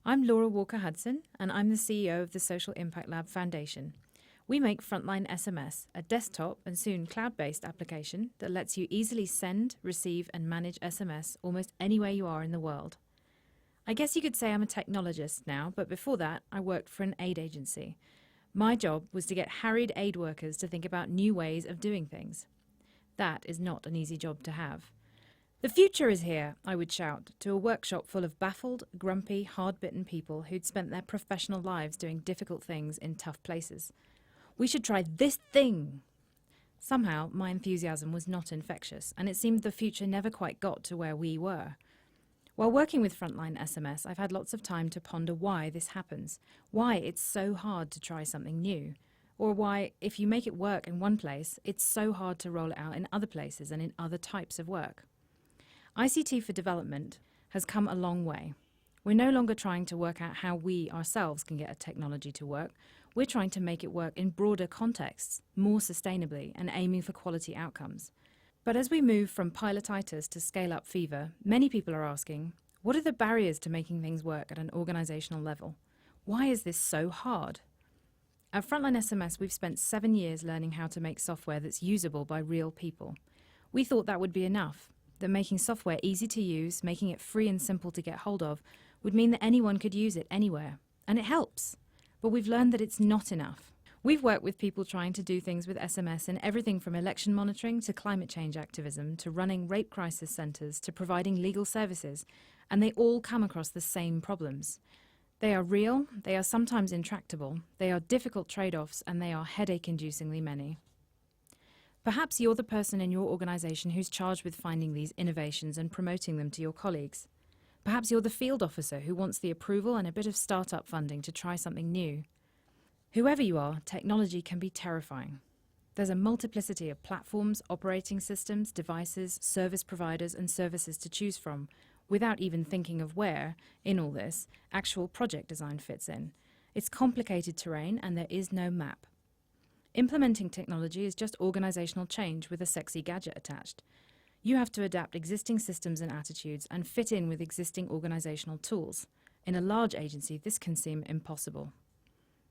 I'm Laura Walker Hudson, and I'm the CEO of the Social Impact Lab Foundation. We make FrontlineSMS, a desktop and soon cloud-based application that lets you easily send, receive, and manage SMS almost anywhere you are in the world. I guess you could say I'm a technologist now, but before that, I worked for an aid agency. My job was to get harried aid workers to think about new ways of doing things. That is not an easy job to have. The future is here, I would shout to a workshop full of baffled, grumpy, hard-bitten people who'd spent their professional lives doing difficult things in tough places. We should try this thing! Somehow, my enthusiasm was not infectious, and it seemed the future never quite got to where we were. While working with FrontlineSMS, I've had lots of time to ponder why this happens, why it's so hard to try something new, or why, if you make it work in one place, it's so hard to roll it out in other places and in other types of work. ICT for Development has come a long way. We're no longer trying to work out how we ourselves can get a technology to work. We're trying to make it work in broader contexts, more sustainably, and aiming for quality outcomes. But as we move from pilotitis to scale-up fever, many people are asking, what are the barriers to making things work at an organizational level? Why is this so hard? At FrontlineSMS, we've spent 7 years learning how to make software that's usable by real people. We thought that would be enough, that making software easy to use, making it free and simple to get hold of, would mean that anyone could use it anywhere. And it helps. But we've learned that it's not enough. We've worked with people trying to do things with SMS in everything from election monitoring to climate change activism to running rape crisis centres to providing legal services, and they all come across the same problems. They are real, they are sometimes intractable, they are difficult trade-offs, and they are headache-inducingly many. Perhaps you're the person in your organisation who's charged with finding these innovations and promoting them to your colleagues. Perhaps you're the field officer who wants the approval and a bit of startup funding to try something new. Whoever you are, technology can be terrifying. There's a multiplicity of platforms, operating systems, devices, service providers and services to choose from, without even thinking of where, in all this, actual project design fits in. It's complicated terrain and there is no map. Implementing technology is just organizational change with a sexy gadget attached. You have to adapt existing systems and attitudes and fit in with existing organizational tools. In a large agency, this can seem impossible.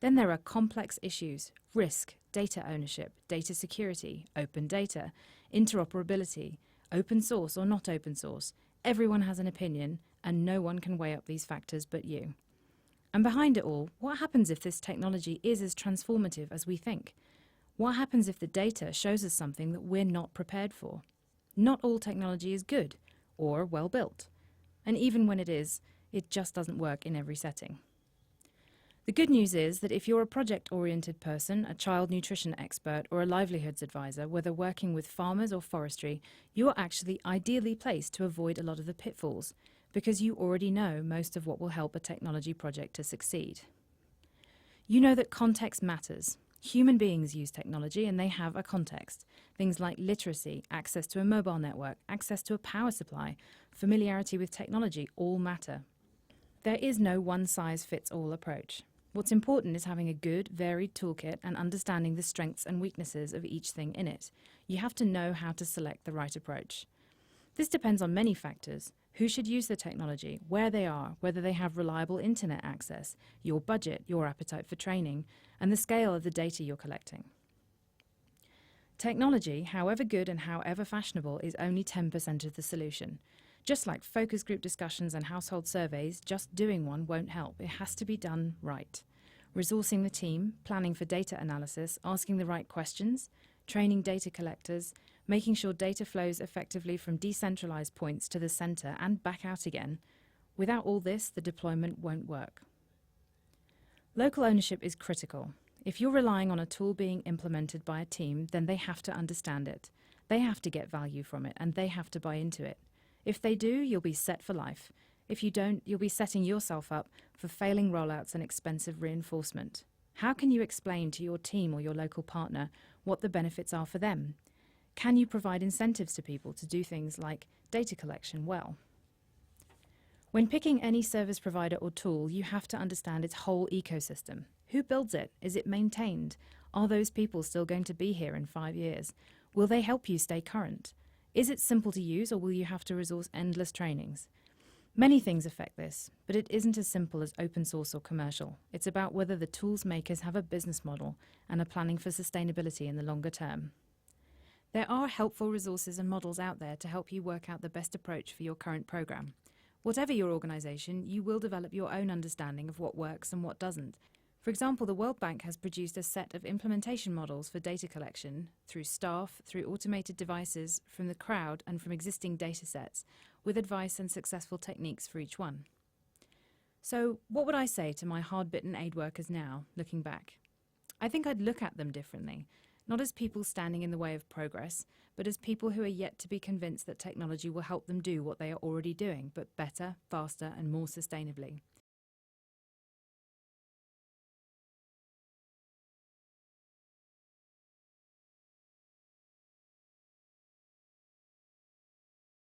Then there are complex issues: risk, data ownership, data security, open data, interoperability, open source or not open source. Everyone has an opinion, and no one can weigh up these factors but you. And behind it all, what happens if this technology is as transformative as we think? What happens if the data shows us something that we're not prepared for? Not all technology is good or well built. And even when it is, it just doesn't work in every setting. The good news is that if you're a project-oriented person, a child nutrition expert, or a livelihoods advisor, whether working with farmers or forestry, you're actually ideally placed to avoid a lot of the pitfalls, because you already know most of what will help a technology project to succeed. You know that context matters. Human beings use technology and they have a context. Things like literacy, access to a mobile network, access to a power supply, familiarity with technology all matter. There is no one-size-fits-all approach. What's important is having a good, varied toolkit and understanding the strengths and weaknesses of each thing in it. You have to know how to select the right approach. This depends on many factors: who should use the technology, where they are, whether they have reliable internet access, your budget, your appetite for training, and the scale of the data you're collecting. Technology, however good and however fashionable, is only 10% of the solution. Just like focus group discussions and household surveys, just doing one won't help. It has to be done right. Resourcing the team, planning for data analysis, asking the right questions, training data collectors, making sure data flows effectively from decentralized points to the center and back out again. Without all this, the deployment won't work. Local ownership is critical. If you're relying on a tool being implemented by a team, then they have to understand it. They have to get value from it, and they have to buy into it. If they do, you'll be set for life. If you don't, you'll be setting yourself up for failing rollouts and expensive reinforcement. How can you explain to your team or your local partner what the benefits are for them? Can you provide incentives to people to do things like data collection well? When picking any service provider or tool, you have to understand its whole ecosystem. Who builds it? Is it maintained? Are those people still going to be here in 5 years? Will they help you stay current? Is it simple to use, or will you have to resource endless trainings? Many things affect this, but it isn't as simple as open source or commercial. It's about whether the tools makers have a business model and are planning for sustainability in the longer term. There are helpful resources and models out there to help you work out the best approach for your current program. Whatever your organisation, you will develop your own understanding of what works and what doesn't. For example, the World Bank has produced a set of implementation models for data collection through staff, through automated devices, from the crowd and from existing data sets, with advice and successful techniques for each one. So, what would I say to my hard-bitten aid workers now, looking back? I think I'd look at them differently, not as people standing in the way of progress, but as people who are yet to be convinced that technology will help them do what they are already doing, but better, faster, and more sustainably.